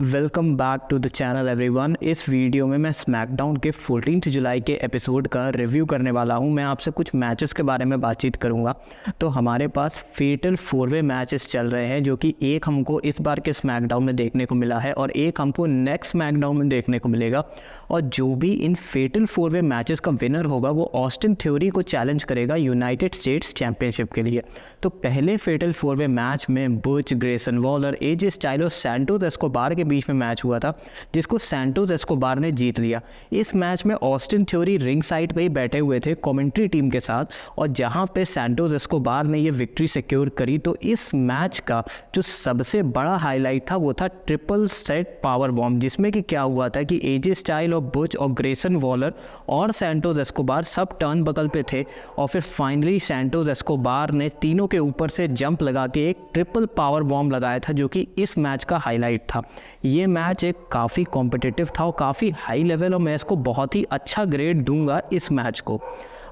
Welcome back to the channel everyone. इस video में मैं स्मैकडाउन के 14 जुलाई के एपिसोड का रिव्यू करने वाला हूं। मैं आपसे कुछ मैचेस के बारे में बातचीत करूंगा। तो हमारे पास फेटल 4-वे मैचेस चल रहे हैं, जो कि एक हमको इस बार के स्मैकडाउन में देखने को मिला है और एक हमको नेक्स्ट स्मैकडाउन में देखने को मिलेगा। और जो भी इन फेटल 4-वे मैचेस का विनर होगा वो ऑस्टिन थ्योरी को चैलेंज करेगा यूनाइटेड स्टेट्स चैंपियनशिप के लिए। तो पहले फेटल 4-वे मैच में बुच, ग्रेसन वॉलर, एजे स्टाइलोस, सैंटोस एस्कोबार के बीच में मैच हुआ था, जिसको सैंटोस एस्कोबार ने जीत लिया। इस मैच में ऑस्टिन थ्योरी रिंग साइड पे ही बैठे हुए थे कमेंट्री टीम के साथ, और जहां पे सैंटोस एस्कोबार ने ये विक्ट्री सिक्योर करी। तो इस मैच का जो सबसे बड़ा हाईलाइट था वो था ट्रिपल सेट पावर बॉम्ब, जिसमें कि क्या हुआ था कि एजे स्टाइल और बुच और ग्रेसन वॉलर और सैंटोस एस्कोबार सब टर्न बगल पे थे, और फिर फाइनली सैंटोस एस्कोबार ने तीनों के ऊपर से जंप लगा के एक ट्रिपल पावर बॉम्ब लगाया था, जो कि इस मैच का हाईलाइट था। ये मैच एक काफ़ी कॉम्पिटिटिव था और काफ़ी हाई लेवल, और मैं इसको बहुत ही अच्छा ग्रेड दूंगा इस मैच को।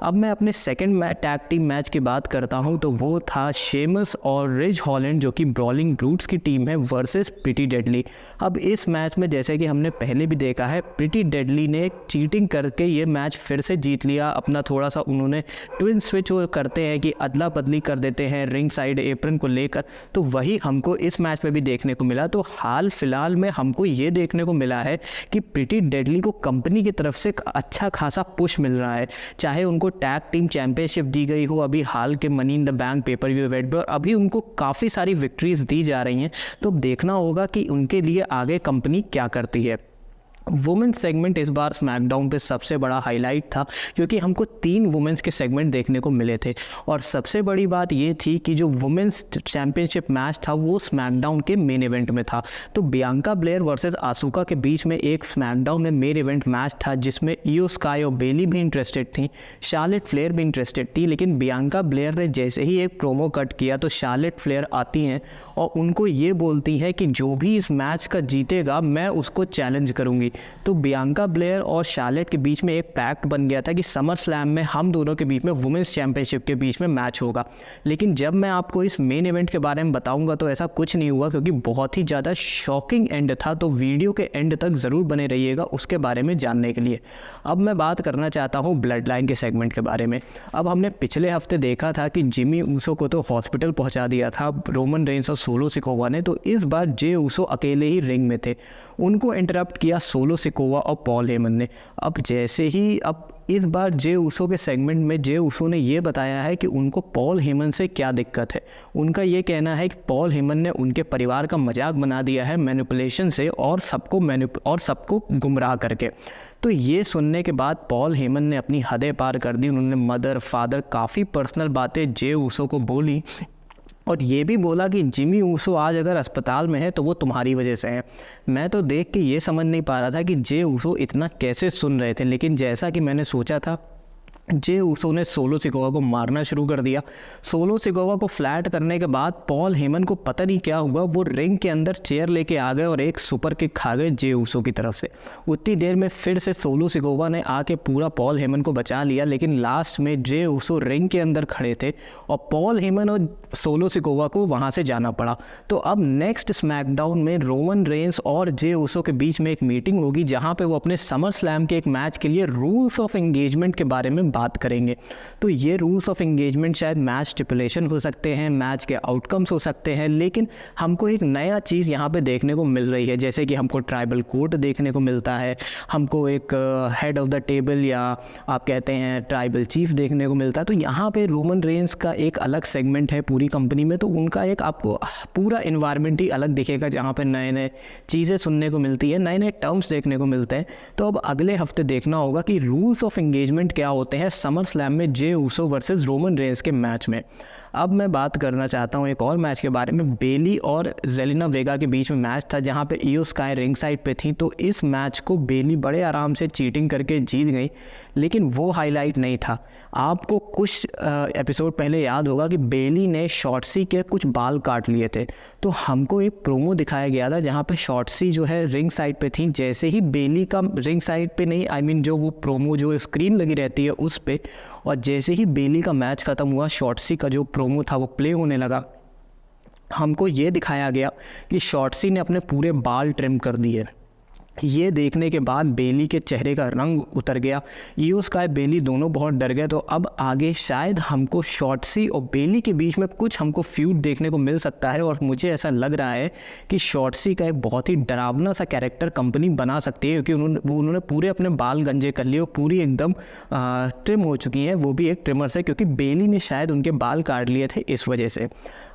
अब मैं अपने सेकंड टैग टीम मैच की बात करता हूं, तो वो था शेमस और रिज हॉलैंड, जो कि ब्रॉलिंग ब्रूट्स की टीम है, वर्सेस प्रीटी डेडली। अब इस मैच में जैसे कि हमने पहले भी देखा है, प्रीटी डेडली ने चीटिंग करके ये मैच फिर से जीत लिया। अपना थोड़ा सा उन्होंने ट्विन स्विच करते हैं कि अदला बदली कर देते हैं रिंग साइड एप्रन को लेकर, तो वही हमको इस मैच में भी देखने को मिला। तो हाल फिलहाल में हमको ये देखने को मिला है कि प्रीटी डेडली को कंपनी की तरफ से अच्छा खासा पुश मिल रहा है, चाहे उनको टैग टीम चैंपियनशिप दी गई हो अभी हाल के money in the bank pay per view event पर, अभी उनको काफ़ी सारी विक्ट्रीज दी जा रही हैं। तो देखना होगा कि उनके लिए आगे कंपनी क्या करती है। वुमेन्स सेगमेंट इस बार स्मैकडाउन पे सबसे बड़ा हाईलाइट था, क्योंकि हमको 3 वुमेन्स के सेगमेंट देखने को मिले थे। और सबसे बड़ी बात ये थी कि जो वुमेन्स चैंपियनशिप मैच था वो स्मैकडाउन के मेन इवेंट में था। तो बियांका ब्लेयर वर्सेस आसुका के बीच में एक स्मैकडाउन में मेन इवेंट मैच था, जिसमें इयो स्काई और बेली भी इंटरेस्टेड थी, शार्लेट फ्लेयर भी इंटरेस्टेड थी। लेकिन बियांका ब्लेयर ने जैसे ही एक प्रोमो कट किया तो शार्लेट फ्लेयर आती हैं और उनको ये बोलती है कि जो भी इस मैच का जीतेगा मैं उसको चैलेंज करूँगी। तो बियांका ब्लेयर और शार्लेट के बीच में एक पैक्ट बन गया था कि समर स्लैम में हम दोनों के बीच में वुमेन्स चैंपियनशिप के बीच में मैच होगा। लेकिन जब मैं आपको इस मेन इवेंट के बारे में बताऊंगा तो ऐसा कुछ नहीं हुआ, क्योंकि बहुत ही ज़्यादा शॉकिंग एंड था। तो वीडियो के एंड तक ज़रूर बने रहिएगा उसके बारे में जानने के लिए। अब मैं बात करना चाहता हूँ ब्लड लाइन के सेगमेंट के बारे में। अब हमने पिछले हफ्ते देखा था कि जिमी ऊसो को तो हॉस्पिटल पहुँचा दिया था रोमन रेंस और सोलो सिकोवा ने, तो इस बार जे ऊसो अकेले ही रिंग में थे। उनको इंटरप्ट किया सोलो सिकोवा और पॉल हेमन ने। अब इस बार जे ऊसो के सेगमेंट में जे ऊसो ने ये बताया है कि उनको पॉल हेमन से क्या दिक्कत है। उनका ये कहना है कि पॉल हेमन ने उनके परिवार का मजाक बना दिया है मैनिपुलेशन से, और सबको गुमराह करके। तो ये सुनने के बाद पॉल हेमन ने अपनी हदें पार कर दी। उन्होंने मदर फादर काफ़ी पर्सनल बातें जे ऊसो को बोली, और ये भी बोला कि जिमी ऊसो आज अगर अस्पताल में है तो वो तुम्हारी वजह से है। मैं तो देख के ये समझ नहीं पा रहा था कि जे ऊसो इतना कैसे सुन रहे थे, लेकिन जैसा कि मैंने सोचा था, जे ऊसो ने सोलो सिकोवा को मारना शुरू कर दिया। सोलो सिकोवा को फ्लैट करने के बाद पॉल हेमन को पता नहीं क्या हुआ, वो रिंग के अंदर चेयर लेके आ गए और एक सुपर किक खा गए जे ऊसो की तरफ से। उतनी देर में फिर से सोलो सिकोवा ने आके पूरा पॉल हेमन को बचा लिया, लेकिन लास्ट में जे ऊसो रिंग के अंदर खड़े थे और पॉल हेमन और सोलो सिकोवा को वहाँ से जाना पड़ा। तो अब नेक्स्ट स्मैकडाउन में रोमन रेंस और जे ऊसो के बीच में एक मीटिंग होगी, जहाँ पे वो अपने समर स्लैम के एक मैच के लिए रूल्स ऑफ एंगेजमेंट के बारे में बात करेंगे। तो ये रूल्स ऑफ एंगेजमेंट शायद मैच स्टिपुलेशन हो सकते हैं, मैच के आउटकम्स हो सकते हैं, लेकिन हमको एक नया चीज़ यहाँ पे देखने को मिल रही है। जैसे कि हमको ट्राइबल कोर्ट देखने को मिलता है, हमको एक हेड ऑफ द टेबल या आप कहते हैं ट्राइबल चीफ देखने को मिलता है। तो यहाँ पे रोमन रेंस का एक अलग सेगमेंट है पूरी कंपनी में, तो उनका एक आपको पूरा इन्वायरमेंट ही अलग दिखेगा, जहाँ पे नए नए चीज़ें सुनने को मिलती है, नए नए टर्म्स देखने को मिलते हैं। तो अब अगले हफ्ते देखना होगा कि रूल्स ऑफ एंगेजमेंट क्या होते हैं समर स्लैम में Jey Uso versus Roman Reigns के मैच में। अब मैं बात करना चाहता हूँ एक और मैच के बारे में। बेली और जेलिना वेगा के बीच में मैच था, जहाँ पे इयो स्काई रिंग साइड पे थी। तो इस मैच को बेली बड़े आराम से चीटिंग करके जीत गई, लेकिन वो हाईलाइट नहीं था। आपको कुछ एपिसोड पहले याद होगा कि बेली ने शॉर्टसी के कुछ बाल काट लिए थे। तो हमको एक प्रोमो दिखाया गया था जहाँ पे शॉर्टसी जो है रिंग साइड पे थी। जैसे ही बेली का रिंग साइड पे नहीं, आई मीन जो वो प्रोमो जो स्क्रीन लगी रहती है उस पे, और जैसे ही बेली का मैच ख़त्म हुआ, शॉर्टसी का जो प्रोमो था वो प्ले होने लगा, हमको ये दिखाया गया कि शॉर्ट्सी ने अपने पूरे बाल ट्रिम कर दिए। ये देखने के बाद बेली के चेहरे का रंग उतर गया। ईओ स्काई बेली दोनों बहुत डर गए। तो अब आगे शायद हमको शॉर्ट्सी और बेली के बीच में कुछ हमको फ्यूड देखने को मिल सकता है, और मुझे ऐसा लग रहा है कि शॉर्ट्सी का एक बहुत ही डरावना सा कैरेक्टर कंपनी बना सकती है, क्योंकि उन्होंने पूरे अपने बाल गंजे कर लिए और पूरी एकदम ट्रिम हो चुकी हैं, वो भी एक ट्रिमर से, क्योंकि बेली ने शायद उनके बाल काट लिए थे इस वजह से।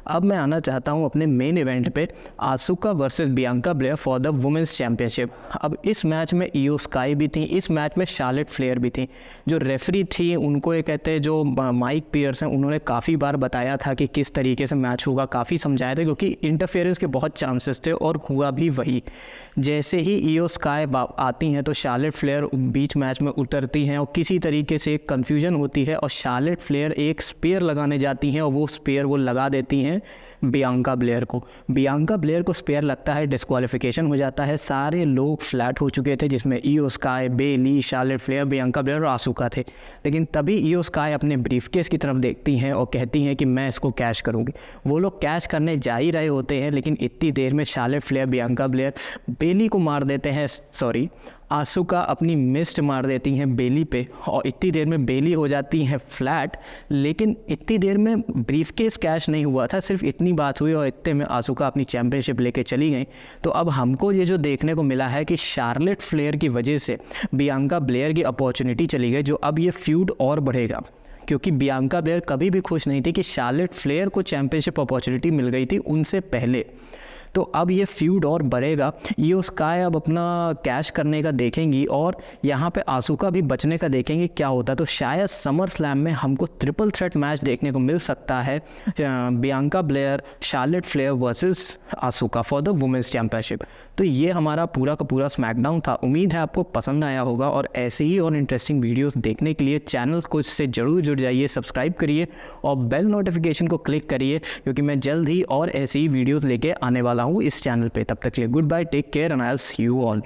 अब मैं आना चाहता हूं अपने मेन इवेंट पे, Asuka versus Bianca Belair for the women's championship. अब इस मैच में ईओ स्काई भी थी, इस मैच में शार्लेट फ्लेयर भी थी। जो रेफरी थी उनको ये कहते हैं जो माइक पियर्स हैं, उन्होंने काफ़ी बार बताया था कि किस तरीके से मैच होगा, काफ़ी समझाया था, क्योंकि इंटरफेरेंस के बहुत चांसेस थे और हुआ भी वही। जैसे ही ईओ स्काई आती हैं तो शार्लेट फ्लेयर बीच मैच में उतरती हैं और किसी तरीके से एक कन्फ्यूजन होती है और शार्लेट फ्लेयर एक स्पेयर लगाने जाती हैं और वो स्पेयर वो लगा देती हैं बियांका ब्लेयर को। बियांका ब्लेयर को स्पेयर लगता है, डिस्क्वालिफिकेशन हो जाता है। सारे लोग फ्लैट हो चुके थे, जिसमें ईओ स्काई, बेली, शार्लेट फ्लेयर, बियांका ब्लेयर और आसुका थे। लेकिन तभी ईओ स्काई अपने ब्रीफकेस की तरफ देखती हैं और कहती हैं कि मैं इसको कैश करूँगी। वो लोग कैश करने जा ही रहे होते हैं, लेकिन इतनी देर में शार्लेट फ्लेयर, बियांका ब्लेयर बेली को मार देते हैं, आसुका अपनी मिस्ट मार देती हैं बेली पे, और इतनी देर में बेली हो जाती हैं फ्लैट। लेकिन इतनी देर में ब्रीफकेस कैश नहीं हुआ था, सिर्फ इतनी बात हुई और इतने में आसुका अपनी चैंपियनशिप लेके चली गई। तो अब हमको ये जो देखने को मिला है कि शार्लेट फ्लेयर की वजह से बियांका ब्लेयर की अपॉर्चुनिटी चली गई, जो अब ये फ्यूड और बढ़ेगा, क्योंकि बियांका ब्लेयर कभी भी खुश नहीं थी कि शार्लेट फ्लेयर को चैंपियनशिप अपॉर्चुनिटी मिल गई थी उनसे पहले। तो अब ये फ्यूड और बढ़ेगा। ईओ स्काई अब अपना कैश करने का देखेंगी और यहाँ पे आसुका भी बचने का देखेंगे क्या होता है। तो शायद समर स्लैम में हमको ट्रिपल थ्रेट मैच देखने को मिल सकता है, Bianca Belair, Charlotte Flair versus Asuka for the women's championship. तो ये हमारा पूरा का पूरा स्मैकडाउन था। उम्मीद है आपको पसंद आया होगा, और ऐसे ही और इंटरेस्टिंग वीडियोस देखने के लिए चैनल को इससे ज़रूर जुड़ जाइए, सब्सक्राइब करिए और बेल नोटिफिकेशन को क्लिक करिए, क्योंकि मैं जल्द ही और ऐसी ही वीडियोस लेके आने वाला हूँ इस चैनल पे। तब तक के लिए goodbye, take care and I will see you all.